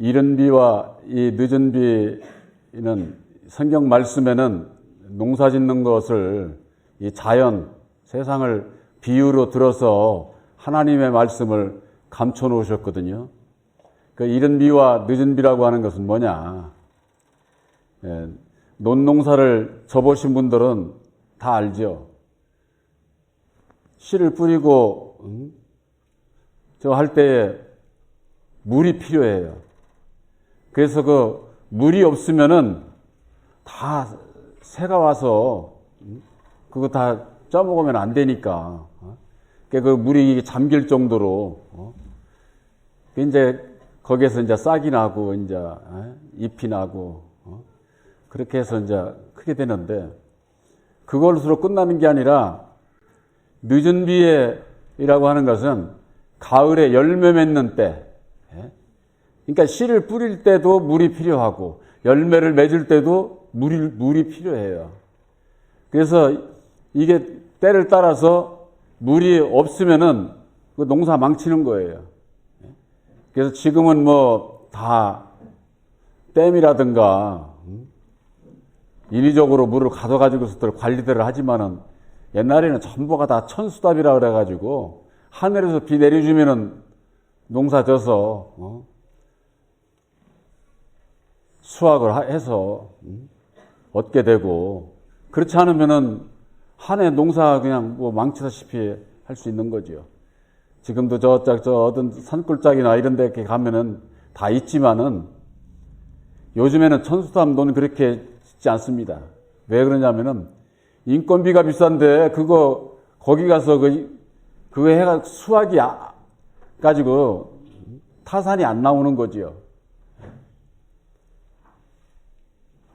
이른 비와 이 늦은 비는 성경 말씀에는 농사 짓는 것을 이 자연, 세상을 비유로 들어서 하나님의 말씀을 감춰 놓으셨거든요. 그 이른 비와 늦은 비라고 하는 것은 뭐냐? 논농사를 접으신 분들은 다 알죠. 씨를 뿌리고 저 할 때에 물이 필요해요. 그래서 그 물이 없으면은 다 새가 와서 그거 다 쪄먹으면 안 되니까. 그 물이 잠길 정도로 이제 거기에서 이제 싹이 나고 이제 잎이 나고 그렇게 해서 이제 크게 되는데 그것으로 끝나는 게 아니라 늦은 비에라고 하는 것은 가을에 열매 맺는 때, 그러니까 씨를 뿌릴 때도 물이 필요하고 열매를 맺을 때도 물이 필요해요. 그래서 이게 때를 따라서 물이 없으면은 그 농사 망치는 거예요. 그래서 지금은 뭐 다 댐이라든가 인위적으로 물을 가둬가지고서들 관리들을 하지만은 옛날에는 전부가 다 천수답이라 그래가지고 하늘에서 비 내려주면은 농사 져서 수확을 해서 얻게 되고 그렇지 않으면은 한 해 농사 그냥 뭐 망치다시피 할 수 있는 거죠. 지금도 저 어떤 산골짜기나 이런 데 이렇게 가면은 다 있지만은 요즘에는 천수답 논 그렇게 짓지 않습니다. 왜 그러냐면은 인건비가 비싼데 그거 거기 가서 그거 해가 수확이 가지고 타산이 안 나오는 거지요.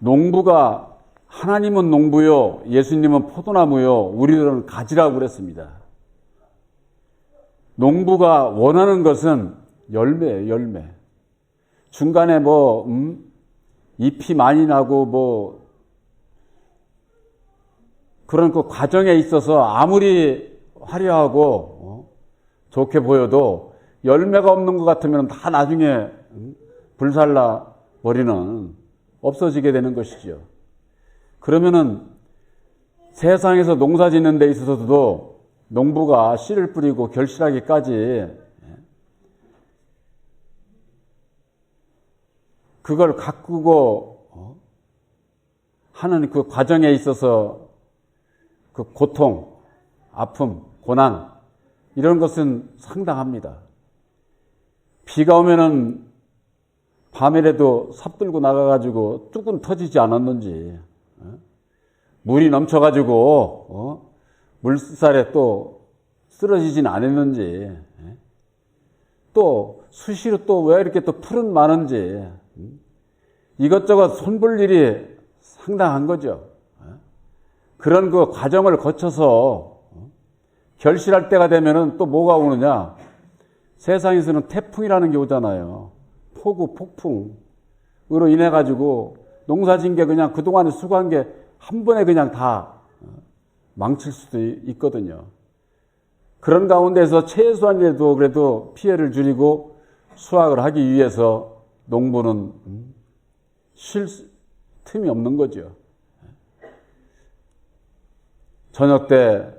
농부가 하나님은 농부요, 예수님은 포도나무요, 우리들은 가지라고 그랬습니다. 농부가 원하는 것은 열매예요, 열매. 중간에 뭐 잎이 많이 나고 뭐 그런 그 과정에 있어서 아무리 화려하고 좋게 보여도 열매가 없는 것 같으면 다 나중에 불살라 버리는 없어지게 되는 것이죠. 그러면은 세상에서 농사 짓는 데 있어서도 농부가 씨를 뿌리고 결실하기까지 그걸 가꾸고 하는 그 과정에 있어서 그 고통, 아픔, 고난 이런 것은 상당합니다. 비가 오면은 밤에라도 삽들고 나가가지고 뚝은 터지지 않았는지 물이 넘쳐가지고 물살에 또 쓰러지진 않았는지 또 수시로 또 왜 이렇게 또 풀은 많은지 이것저것 손볼 일이 상당한 거죠. 그런 그 과정을 거쳐서 결실할 때가 되면은 또 뭐가 오느냐? 세상에서는 태풍이라는 게 오잖아요. 폭우, 폭풍으로 인해 가지고 농사진 게 그냥 그동안에 수고한 게 한 번에 그냥 다 망칠 수도 있거든요. 그런 가운데서 최소한이라도 그래도 피해를 줄이고 수확을 하기 위해서 농부는 쉴 틈이 없는 거죠. 저녁 때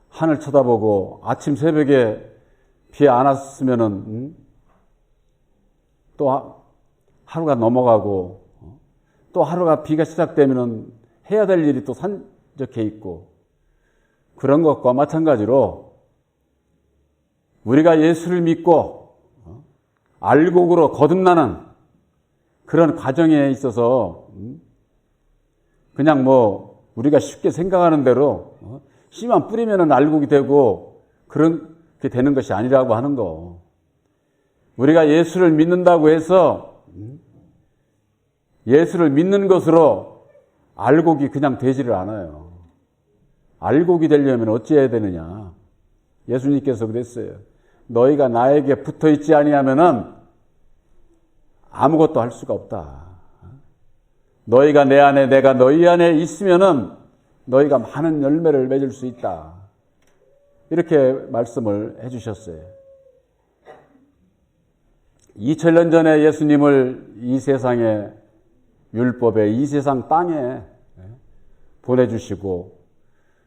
하늘 쳐다보고 아침 새벽에 비 안 왔으면은 또 하루가 넘어가고 또 하루가 비가 시작되면은 해야 될 일이 또 산적해 있고 그런 것과 마찬가지로 우리가 예수를 믿고 알곡으로 거듭나는 그런 과정에 있어서 그냥 뭐 우리가 쉽게 생각하는 대로 씨만 뿌리면은 알곡이 되고 그렇게 되는 것이 아니라고 하는 거. 우리가 예수를 믿는다고 해서 예수를 믿는 것으로 알곡이 그냥 되지를 않아요. 알곡이 되려면 어찌해야 되느냐. 예수님께서 그랬어요. 너희가 나에게 붙어 있지 아니하면은 아무것도 할 수가 없다. 너희가 내 안에 내가 너희 안에 있으면은 너희가 많은 열매를 맺을 수 있다. 이렇게 말씀을 해 주셨어요. 2000년 전에 예수님을 이 세상에 율법에 이 세상 땅에 보내주시고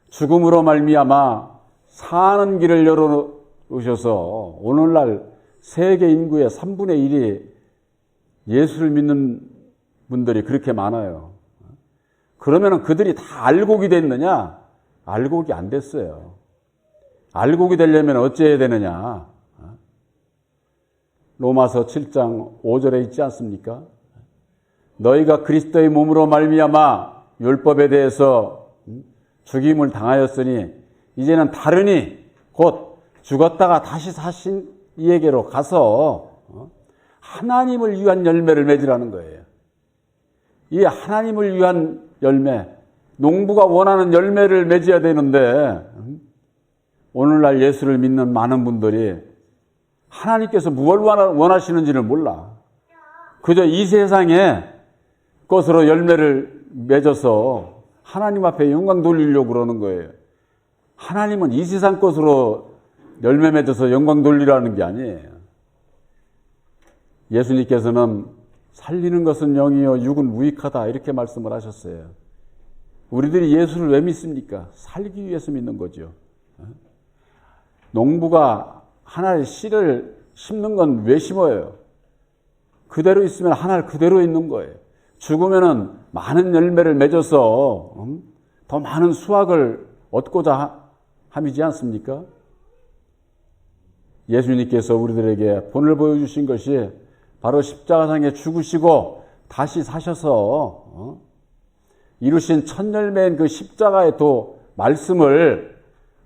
죽음으로 말미암아 사는 길을 열어놓으셔서 오늘날 세계 인구의 3분의 1이 예수를 믿는 분들이 그렇게 많아요. 그러면 그들이 다 알곡이 됐느냐? 알곡이 안 됐어요. 알곡이 되려면 어찌해야 되느냐? 로마서 7장 5절에 있지 않습니까? 너희가 그리스도의 몸으로 말미암아 율법에 대해서 죽임을 당하였으니 이제는 다르니 곧 죽었다가 다시 사신 이에게로 가서 하나님을 위한 열매를 맺으라는 거예요. 이 하나님을 위한 열매, 농부가 원하는 열매를 맺어야 되는데 오늘날 예수를 믿는 많은 분들이 하나님께서 무엇을 원하시는지를 몰라. 그저 이 세상의 것으로 열매를 맺어서 하나님 앞에 영광 돌리려고 그러는 거예요. 하나님은 이 세상 것으로 열매 맺어서 영광 돌리라는 게 아니에요. 예수님께서는 살리는 것은 영이요 육은 무익하다 이렇게 말씀을 하셨어요. 우리들이 예수를 왜 믿습니까? 살기 위해서 믿는 거죠. 농부가 하나의 씨를 심는 건 왜 심어요? 그대로 있으면 하나를 그대로 있는 거예요. 죽으면은 많은 열매를 맺어서 더 많은 수확을 얻고자 함이지 않습니까? 예수님께서 우리들에게 본을 보여주신 것이 바로 십자가상에 죽으시고 다시 사셔서 이루신 첫 열매인 그 십자가의 도 말씀을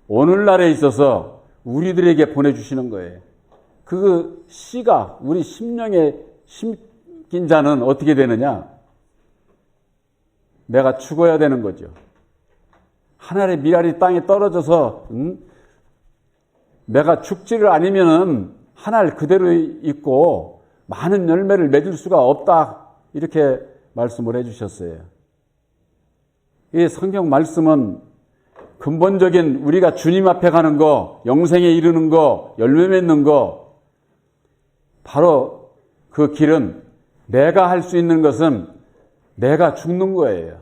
오늘날에 있어서 우리들에게 보내주시는 거예요. 그 씨가 우리 심령에 심긴 자는 어떻게 되느냐? 내가 죽어야 되는 거죠. 하늘의 미랄이 땅에 떨어져서 내가 죽지를 않으면은 하늘 그대로 있고 많은 열매를 맺을 수가 없다 이렇게 말씀을 해주셨어요. 이 성경 말씀은 근본적인 우리가 주님 앞에 가는 거, 영생에 이르는 거, 열매 맺는 거 바로 그 길은 내가 할 수 있는 것은 내가 죽는 거예요.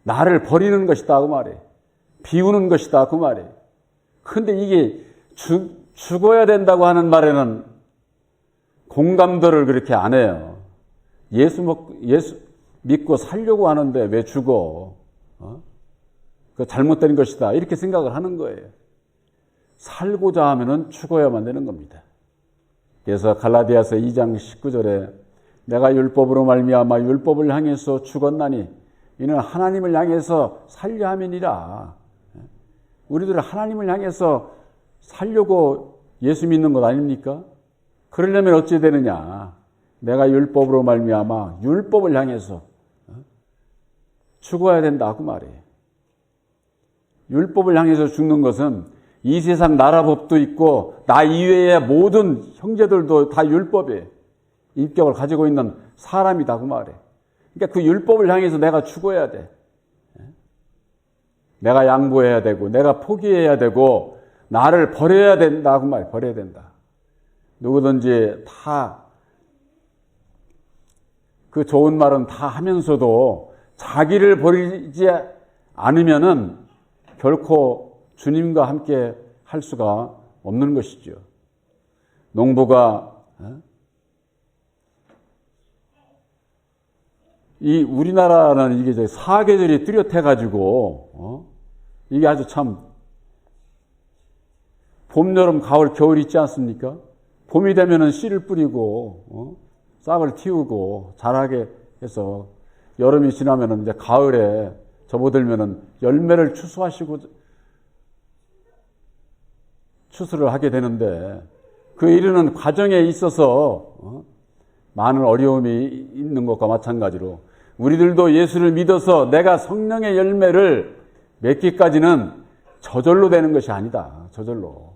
나를 버리는 것이다 그 말이에요. 비우는 것이다 그 말이에요. 그런데 이게 죽어야 된다고 하는 말에는 공감도를 그렇게 안 해요. 예수 믿고 살려고 하는데 왜 죽어? 그 잘못된 것이다 이렇게 생각을 하는 거예요. 살고자 하면은 죽어야만 되는 겁니다. 그래서 갈라디아서 2장 19절에 내가 율법으로 말미암아 율법을 향해서 죽었나니 이는 하나님을 향해서 살려 함이니라. 우리들은 하나님을 향해서 살려고 예수 믿는 것 아닙니까? 그러려면 어찌 되느냐? 내가 율법으로 말미암아 율법을 향해서 죽어야 된다 그 말이에요. 율법을 향해서 죽는 것은 이 세상 나라법도 있고 나 이외의 모든 형제들도 다 율법에 인격을 가지고 있는 사람이다 그 말이에요. 그러니까 그 율법을 향해서 내가 죽어야 돼. 내가 양보해야 되고 내가 포기해야 되고 나를 버려야 된다 그 말이에요. 버려야 된다. 누구든지 다 그 좋은 말은 다 하면서도 자기를 버리지 않으면은 결코 주님과 함께 할 수가 없는 것이죠. 농부가 이 우리나라는 이게 사계절이 뚜렷해 가지고 이게 아주 참 봄, 여름, 가을, 겨울 있지 않습니까? 봄이 되면은 씨를 뿌리고 싹을 틔우고 자라게 해서 여름이 지나면은 이제 가을에 접어들면은 열매를 추수를 하게 되는데 그 이르는 과정에 있어서 많은 어려움이 있는 것과 마찬가지로 우리들도 예수를 믿어서 내가 성령의 열매를 맺기까지는 저절로 되는 것이 아니다. 저절로.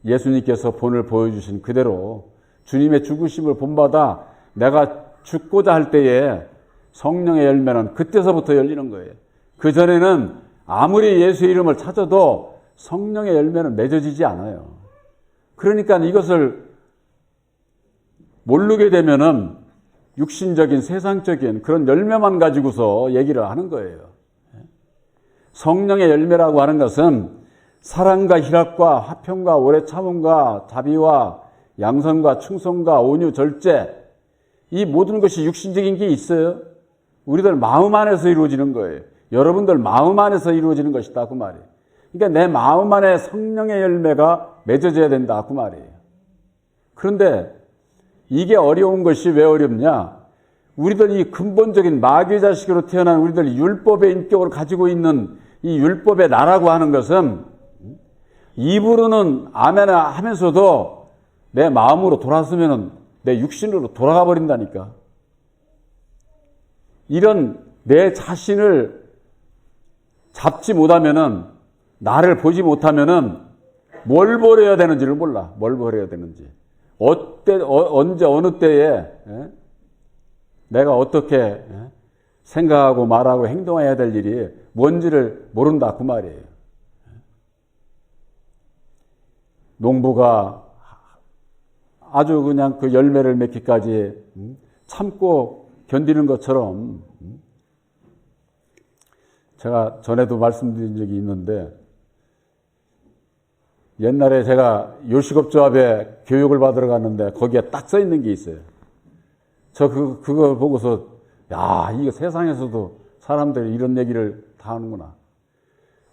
예수님께서 본을 보여주신 그대로 주님의 죽으심을 본받아 내가 죽고자 할 때에 성령의 열매는 그때서부터 열리는 거예요. 그전에는 아무리 예수의 이름을 찾아도 성령의 열매는 맺어지지 않아요. 그러니까 이것을 모르게 되면은 육신적인 세상적인 그런 열매만 가지고서 얘기를 하는 거예요. 성령의 열매라고 하는 것은 사랑과 희락과 화평과 오래 참음과 자비와 양선과 충성과 온유 절제, 이 모든 것이 육신적인 게 있어요. 우리들 마음 안에서 이루어지는 거예요. 여러분들 마음 안에서 이루어지는 것이다 그 말이에요. 그러니까 내 마음 안에 성령의 열매가 맺어져야 된다 그 말이에요. 그런데 이게 어려운 것이 왜 어렵냐? 우리들 이 근본적인 마귀의 자식으로 태어난 우리들 율법의 인격을 가지고 있는 이 율법의 나라고 하는 것은 입으로는 아멘 하면서도 내 마음으로 돌아서면은 내 육신으로 돌아가 버린다니까. 이런 내 자신을 잡지 못하면은, 나를 보지 못하면은 뭘 버려야 되는지를 몰라. 뭘 버려야 되는지. 언제 어느 때에 내가 어떻게 생각하고 말하고 행동해야 될 일이 뭔지를 모른다 그 말이에요. 농부가 아주 그냥 그 열매를 맺기까지 참고 견디는 것처럼, 제가 전에도 말씀드린 적이 있는데, 옛날에 제가 요식업조합에 교육을 받으러 갔는데 거기에 딱 써 있는 게 있어요. 저 그걸 보고서, 야, 이거 세상에서도 사람들이 이런 얘기를 다 하는구나.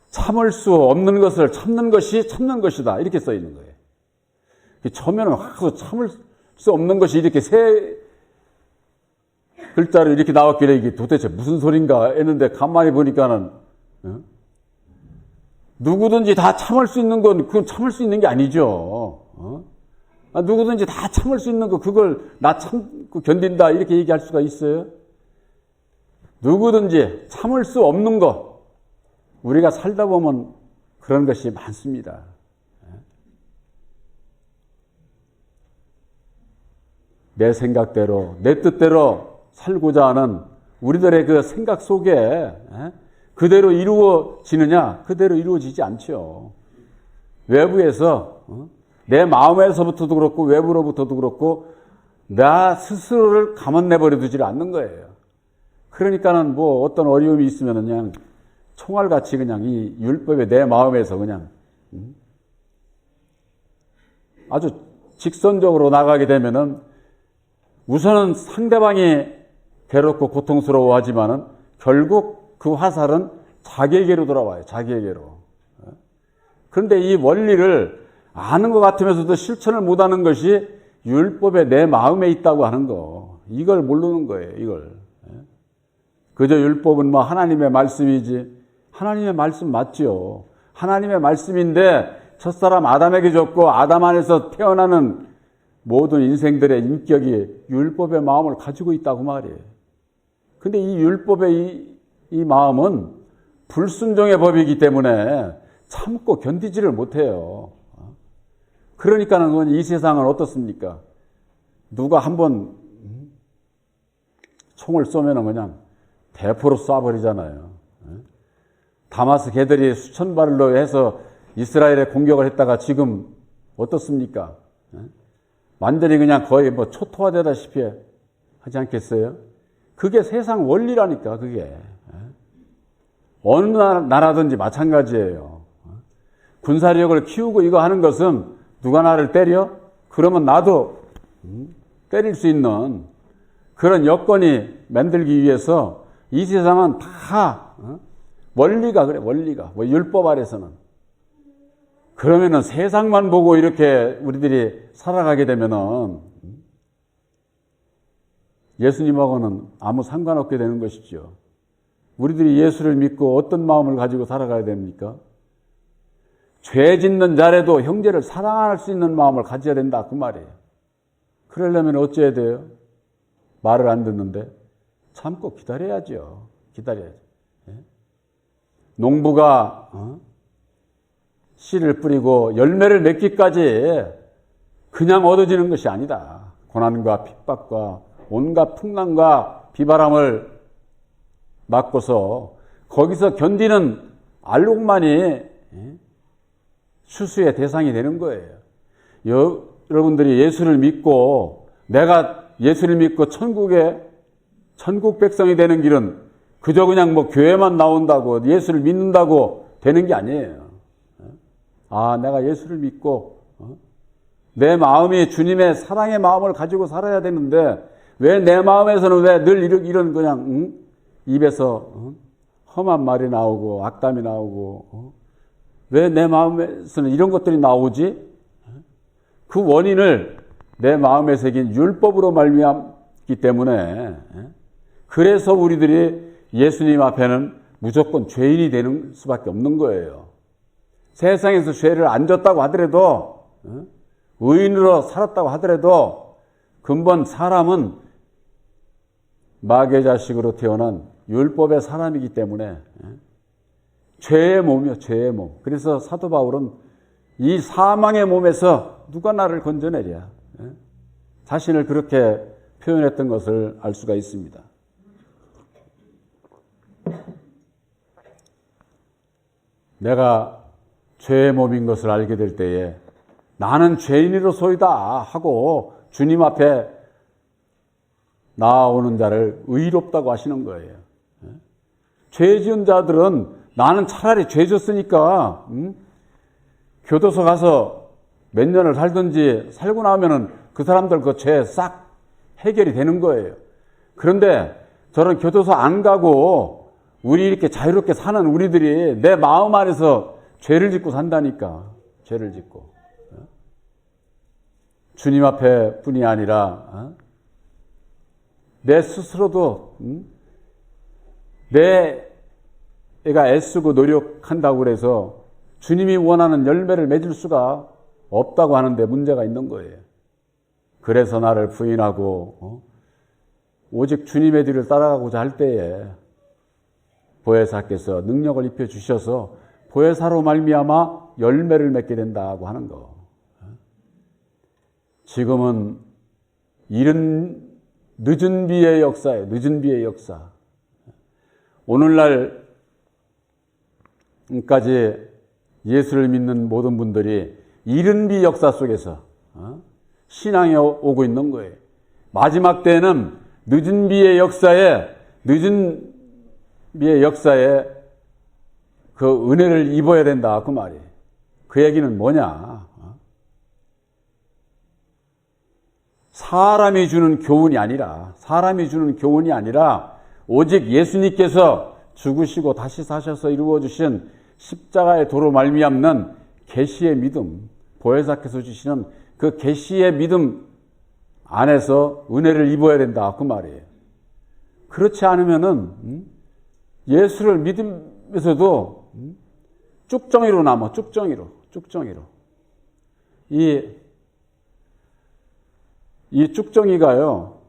참을 수 없는 것을 참는 것이 참는 것이다. 이렇게 써 있는 거예요. 처음에는 참을 수 없는 것이 이렇게 세 글자로 이렇게 나왔길래 이게 도대체 무슨 소린가 했는데 가만히 보니까는, 누구든지 다 참을 수 있는 건 그건 참을 수 있는 게 아니죠. 누구든지 다 참을 수 있는 거 그걸 나 참고 견딘다 이렇게 얘기할 수가 있어요? 누구든지 참을 수 없는 거, 우리가 살다 보면 그런 것이 많습니다. 내 생각대로, 내 뜻대로 살고자 하는 우리들의 그 생각 속에 그대로 이루어지느냐? 그대로 이루어지지 않죠. 외부에서, 내 마음에서부터도 그렇고 외부로부터도 그렇고 나 스스로를 가만 내버려 두질 않는 거예요. 그러니까는 뭐 어떤 어려움이 있으면 그냥 총알같이 그냥 이 율법에 내 마음에서 그냥 아주 직선적으로 나가게 되면은 우선은 상대방이 괴롭고 고통스러워하지만은 결국 그 화살은 자기에게로 돌아와요. 자기에게로. 그런데 이 원리를 아는 것 같으면서도 실천을 못하는 것이 율법에 내 마음에 있다고 하는 거. 이걸 모르는 거예요. 이걸. 그저 율법은 뭐 하나님의 말씀이지. 하나님의 말씀 맞죠. 하나님의 말씀인데 첫사람 아담에게 줬고 아담 안에서 태어나는 모든 인생들의 인격이 율법의 마음을 가지고 있다고 말이에요. 근데 이 율법의 이 마음은 불순종의 법이기 때문에 참고 견디지를 못해요. 그러니까는 이 세상은 어떻습니까? 누가 한번 총을 쏘면은 그냥 대포로 쏴버리잖아요. 다마스 개들이 수천 발로 해서 이스라엘에 공격을 했다가 지금 어떻습니까? 완전히 그냥 거의 뭐 초토화되다시피 하지 않겠어요? 그게 세상 원리라니까, 그게. 어느 나라든지 마찬가지예요. 군사력을 키우고 이거 하는 것은 누가 나를 때려? 그러면 나도 때릴 수 있는 그런 여건이 만들기 위해서 이 세상은 다 원리가 그래, 원리가. 뭐 율법 아래서는. 그러면은 세상만 보고 이렇게 우리들이 살아가게 되면은 예수님하고는 아무 상관없게 되는 것이죠. 우리들이 예수를 믿고 어떤 마음을 가지고 살아가야 됩니까? 죄 짓는 자라도 형제를 사랑할 수 있는 마음을 가져야 된다 그 말이에요. 그러려면 어찌해야 돼요? 말을 안 듣는데 참고 기다려야죠. 기다려야죠. 농부가 씨를 뿌리고 열매를 맺기까지 그냥 얻어지는 것이 아니다. 고난과 핍박과 온갖 풍랑과 비바람을 맞고서 거기서 견디는 알록만이 추수의 대상이 되는 거예요. 여러분들이 예수를 믿고 내가 예수를 믿고 천국 백성이 되는 길은 그저 그냥 뭐 교회만 나온다고 예수를 믿는다고 되는 게 아니에요. 아, 내가 예수를 믿고 내 마음이 주님의 사랑의 마음을 가지고 살아야 되는데 왜 내 마음에서는 왜 늘 이런 그냥 입에서 험한 말이 나오고 악담이 나오고 왜 내 마음에서는 이런 것들이 나오지? 그 원인을 내 마음에 새긴 율법으로 말미암기 때문에 그래서 우리들이 예수님 앞에는 무조건 죄인이 되는 수밖에 없는 거예요. 세상에서 죄를 안 졌다고 하더라도 의인으로 살았다고 하더라도 근본 사람은 마귀의 자식으로 태어난 율법의 사람이기 때문에 죄의 몸이요, 죄의 몸. 그래서 사도 바울은 이 사망의 몸에서 누가 나를 건져내랴. 자신을 그렇게 표현했던 것을 알 수가 있습니다. 내가 죄의 몸인 것을 알게 될 때에 나는 죄인으로소이다 하고 주님 앞에 나아오는 자를 의롭다고 하시는 거예요. 죄 지은 자들은 나는 차라리 죄 졌으니까 교도소 가서 몇 년을 살든지 살고 나면은 그 사람들 그 죄 싹 해결이 되는 거예요. 그런데 저런 교도소 안 가고 우리 이렇게 자유롭게 사는 우리들이 내 마음 안에서 죄를 짓고 산다니까. 죄를 짓고. 주님 앞에 뿐이 아니라 내 스스로도 내가 애쓰고 노력한다고 그래서 주님이 원하는 열매를 맺을 수가 없다고 하는데 문제가 있는 거예요. 그래서 나를 부인하고 오직 주님의 뒤를 따라가고자 할 때에 보혜사께서 능력을 입혀 주셔서 보혜사로 말미암아 열매를 맺게 된다고 하는 거. 지금은 늦은 비의 역사예요. 늦은 비의 역사. 오늘날까지 예수를 믿는 모든 분들이 이른 비 역사 속에서 신앙에 오고 있는 거예요. 마지막 때에는 늦은 비의 역사에 그 은혜를 입어야 된다 그 말이에요. 그 얘기는 뭐냐? 사람이 주는 교훈이 아니라 오직 예수님께서 죽으시고 다시 사셔서 이루어주신 십자가의 도로 말미암는 계시의 믿음, 보혜사께서 주시는 그 계시의 믿음 안에서 은혜를 입어야 된다 그 말이에요. 그렇지 않으면은 예수를 믿으면서도 쭉정이로 남아. 쭉정이로. 이 쭉정이가요,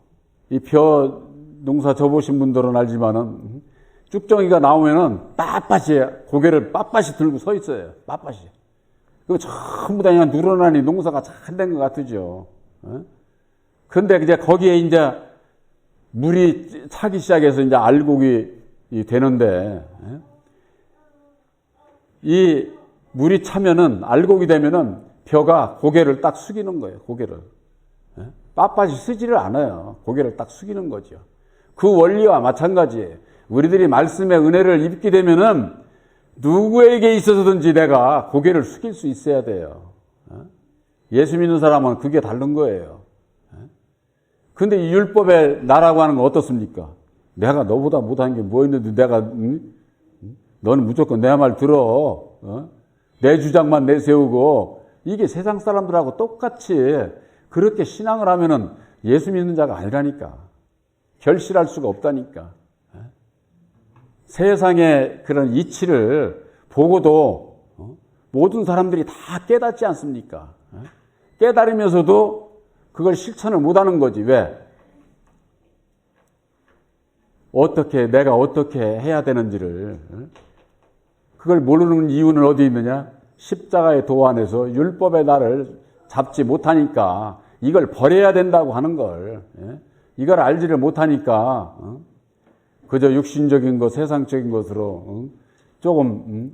이 벼 농사 져보신 분들은 알지만은, 쭉정이가 나오면은 빳빳이, 고개를 빳빳이 들고 서 있어요. 빳빳이. 그거 전부 다 그냥 누런하니 농사가 잘 된 것 같으죠. 근데 이제 거기에 이제 물이 차기 시작해서 이제 알곡이 되는데, 이 물이 차면은, 알곡이 되면은 벼가 고개를 딱 숙이는 거예요. 고개를. 빳빳이 쓰지를 않아요. 고개를 딱 숙이는 거죠. 그 원리와 마찬가지예요. 우리들이 말씀의 은혜를 입게 되면은 누구에게 있어서든지 내가 고개를 숙일 수 있어야 돼요. 예수 믿는 사람은 그게 다른 거예요. 근데 이 율법의 나라고 하는 건 어떻습니까? 내가 너보다 못한 게 뭐 있는데 내가 너는 무조건 내 말 들어. 내 주장만 내세우고 이게 세상 사람들하고 똑같이 그렇게 신앙을 하면은 예수 믿는 자가 아니라니까. 결실할 수가 없다니까. 세상의 그런 이치를 보고도 모든 사람들이 다 깨닫지 않습니까? 깨달으면서도 그걸 실천을 못하는 거지. 왜? 내가 어떻게 해야 되는지를. 그걸 모르는 이유는 어디 있느냐? 십자가의 도 안에서 율법의 날을 잡지 못하니까 이걸 버려야 된다고 하는 걸, 이걸 알지를 못하니까 그저 육신적인 것, 세상적인 것으로 조금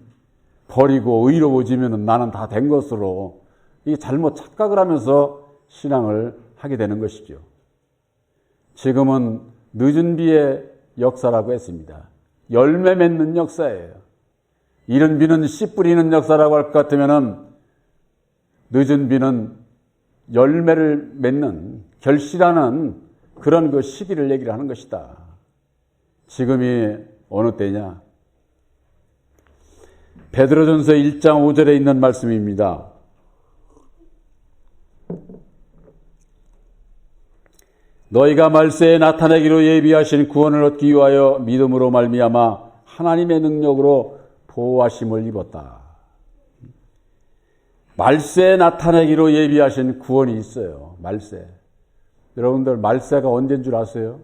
버리고 의로워지면 나는 다 된 것으로 이게 잘못 착각을 하면서 신앙을 하게 되는 것이죠. 지금은 늦은 비의 역사라고 했습니다. 열매 맺는 역사예요. 이른 비는 씨 뿌리는 역사라고 할 것 같으면은 늦은 비는 열매를 맺는 결실하는 그런 그 시기를 얘기를 하는 것이다. 지금이 어느 때냐? 베드로전서 1장 5절에 있는 말씀입니다. 너희가 말세에 나타내기로 예비하신 구원을 얻기 위하여 믿음으로 말미암아 하나님의 능력으로 보호하심을 입었다. 말세에 나타내기로 예비하신 구원이 있어요. 말세. 여러분들 말세가 언제인 줄 아세요?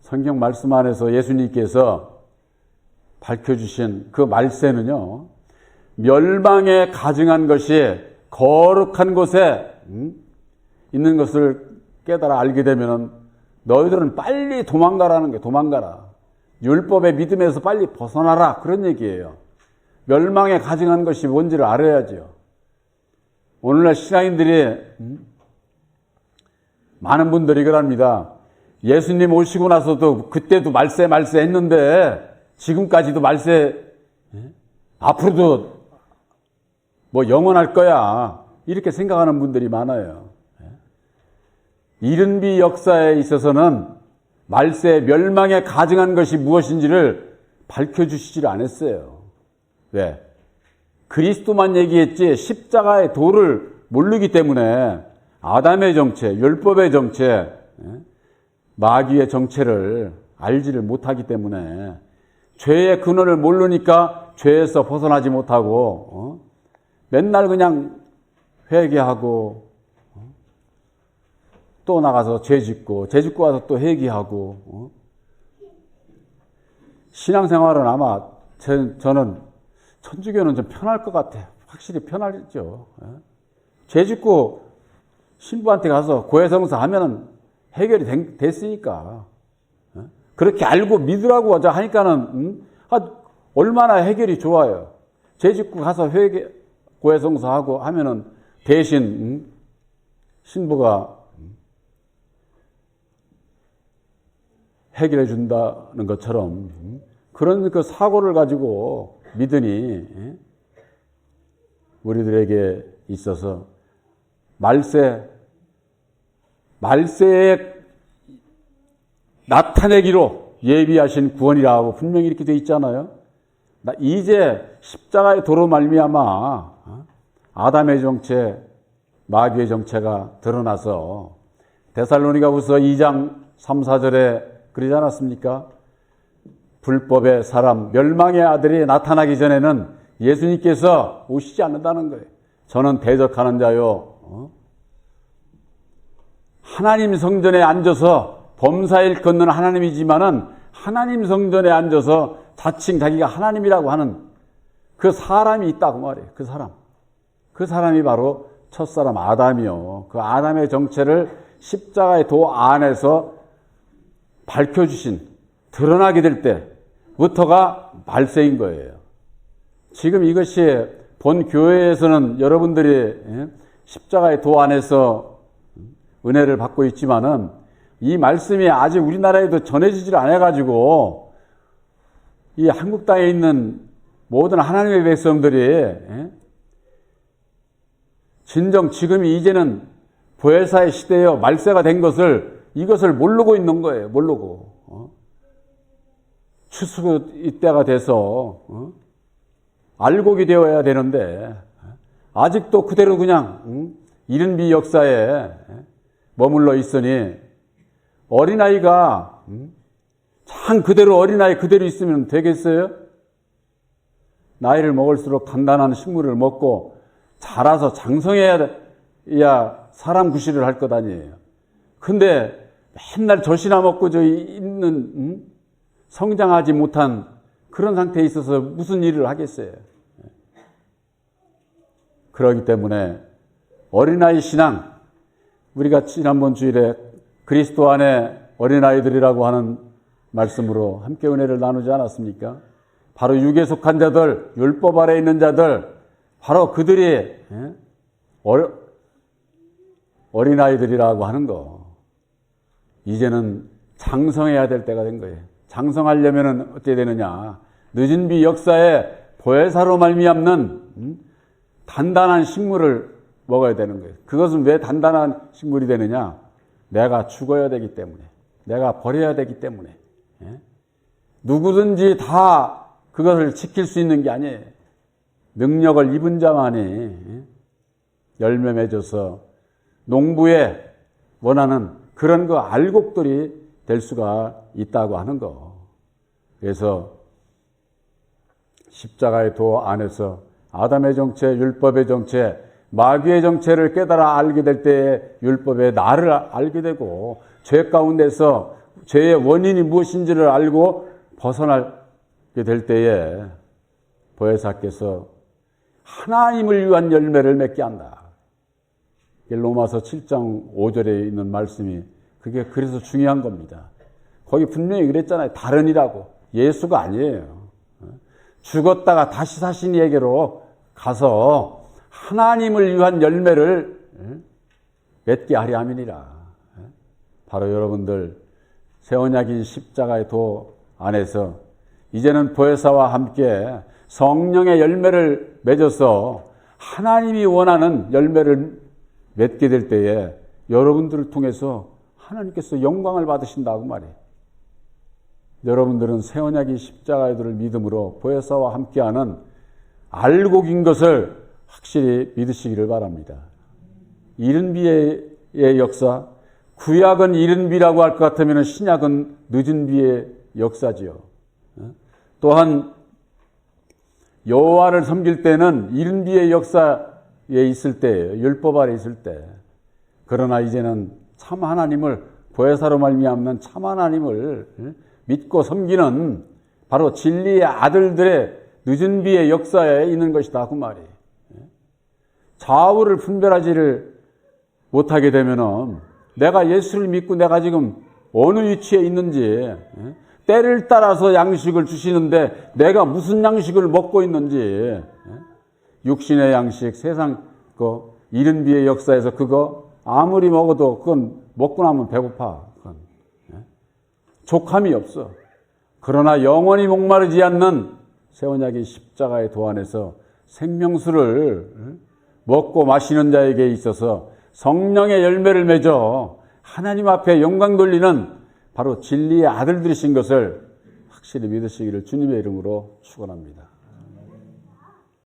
성경 말씀 안에서 예수님께서 밝혀주신 그 말세는요, 멸망에 가증한 것이 거룩한 곳에 있는 것을 깨달아 알게 되면 너희들은 빨리 도망가라는 게 도망가라. 율법의 믿음에서 빨리 벗어나라. 그런 얘기예요. 멸망에 가증한 것이 뭔지를 알아야죠. 오늘날 신앙인들이 많은 분들이 그럽니다. 예수님 오시고 나서도 그때도 말세 했는데 지금까지도 말세, 앞으로도 뭐 영원할 거야. 이렇게 생각하는 분들이 많아요. 이른 비 역사에 있어서는 말세 멸망에 가증한 것이 무엇인지를 밝혀주시질 않았어요. 왜? 그리스도만 얘기했지 십자가의 도를 모르기 때문에 아담의 정체, 율법의 정체, 마귀의 정체를 알지를 못하기 때문에 죄의 근원을 모르니까 죄에서 벗어나지 못하고 맨날 그냥 회개하고 또 나가서 죄 짓고 와서 또 회개하고 신앙생활은 아마 저는 천주교는 좀 편할 것 같아요. 확실히 편하죠. 죄 짓고 신부한테 가서 고해성사 하면은 해결이 됐으니까 그렇게 알고 믿으라고 하니까는 얼마나 해결이 좋아요. 죄 짓고 가서 고해성사하고 하면은 대신 신부가 해결해 준다는 것처럼 그런 그 사고를 가지고 믿으니 우리들에게 있어서 말세에 나타내기로 예비하신 구원이라고 분명히 이렇게 되어 있잖아요. 이제 십자가의 도로 말미암아 아담의 정체, 마귀의 정체가 드러나서 데살로니가후서 2장 3, 4절에 그러지 않았습니까? 불법의 사람, 멸망의 아들이 나타나기 전에는 예수님께서 오시지 않는다는 거예요. 저는 대적하는 자요. 하나님 성전에 앉아서 범사일 걷는 하나님이지만은 하나님 성전에 앉아서 자칭 자기가 하나님이라고 하는 그 사람이 있다고 말해요. 그 사람이 바로 첫사람 아담이요. 그 아담의 정체를 십자가의 도 안에서 밝혀주신, 드러나게 될 때부터가 말세인 거예요. 지금 이것이 본 교회에서는 여러분들이 십자가의 도 안에서 은혜를 받고 있지만은 이 말씀이 아직 우리나라에도 전해지질 않아가지고 이 한국 땅에 있는 모든 하나님의 백성들이 진정 지금이 이제는 보혜사의 시대여 말세가 된 이것을 모르고 있는 거예요. 모르고. 추수 이때가 돼서 알곡이 되어야 되는데 아직도 그대로 그냥 이른 비 역사에 머물러 있으니 어린아이가 참 그대로 어린아이 그대로 있으면 되겠어요? 나이를 먹을수록 단단한 식물을 먹고 자라서 장성해야 사람 구실을 할 것 아니에요. 근데 맨날 젖이나 먹고 있는 성장하지 못한 그런 상태에 있어서 무슨 일을 하겠어요. 그렇기 때문에 어린아이 신앙, 우리가 지난번 주일에 그리스도 안에 어린아이들이라고 하는 말씀으로 함께 은혜를 나누지 않았습니까? 바로 육에 속한 자들, 율법 아래 있는 자들, 바로 그들이 어린아이들이라고 하는 거. 이제는 장성해야 될 때가 된 거예요. 장성하려면 어떻게 되느냐. 늦은 비 역사에 보혜사로 말미암는 단단한 식물을 먹어야 되는 거예요. 그것은 왜 단단한 식물이 되느냐. 내가 죽어야 되기 때문에. 내가 버려야 되기 때문에. 누구든지 다 그것을 지킬 수 있는 게 아니에요. 능력을 입은 자만이 열매 맺어서 농부에 원하는 그런 그 알곡들이 될 수가 있다고 하는 거. 그래서 십자가의 도 안에서 아담의 정체, 율법의 정체, 마귀의 정체를 깨달아 알게 될 때에 율법의 나를 알게 되고 죄 가운데서 죄의 원인이 무엇인지를 알고 벗어나게 될 때에 보혜사께서 하나님을 위한 열매를 맺게 한다. 로마서 7장 5절에 있는 말씀이 그게 그래서 중요한 겁니다. 거기 분명히 그랬잖아요. 다른이라고. 예수가 아니에요. 죽었다가 다시 사신 이에게로 가서 하나님을 위한 열매를 맺게 하려 함이니라. 바로 여러분들 새 언약인 십자가의 도 안에서 이제는 보혜사와 함께 성령의 열매를 맺어서 하나님이 원하는 열매를 맺게 될 때에 여러분들을 통해서 하나님께서 영광을 받으신다고 말이에요. 여러분들은 새 언약인 십자가의 도를 믿음으로 보혜사와 함께하는 알곡인 것을 확실히 믿으시기를 바랍니다. 이른 비의 역사, 구약은 이른 비라고 할 것 같으면 신약은 늦은 비의 역사지요. 또한 여호와를 섬길 때는 이른 비의 역사에 있을 때예요. 율법 아래 있을 때. 그러나 이제는 참 하나님을 보혜사로 말미암는 참 하나님을 믿고 섬기는 바로 진리의 아들들의 늦은 비의 역사에 있는 것이다 그 말이에요. 좌우를 분별하지를 못하게 되면은 내가 예수를 믿고 내가 지금 어느 위치에 있는지, 때를 따라서 양식을 주시는데 내가 무슨 양식을 먹고 있는지, 육신의 양식, 세상 그 이른 비의 역사에서 그거 아무리 먹어도 그건 먹고 나면 배고파. 그건. 족함이 없어. 그러나 영원히 목마르지 않는 새 언약의 십자가의 도 안에서 생명수를 먹고 마시는 자에게 있어서 성령의 열매를 맺어 하나님 앞에 영광 돌리는 바로 진리의 아들들이신 것을 확실히 믿으시기를 주님의 이름으로 축원합니다.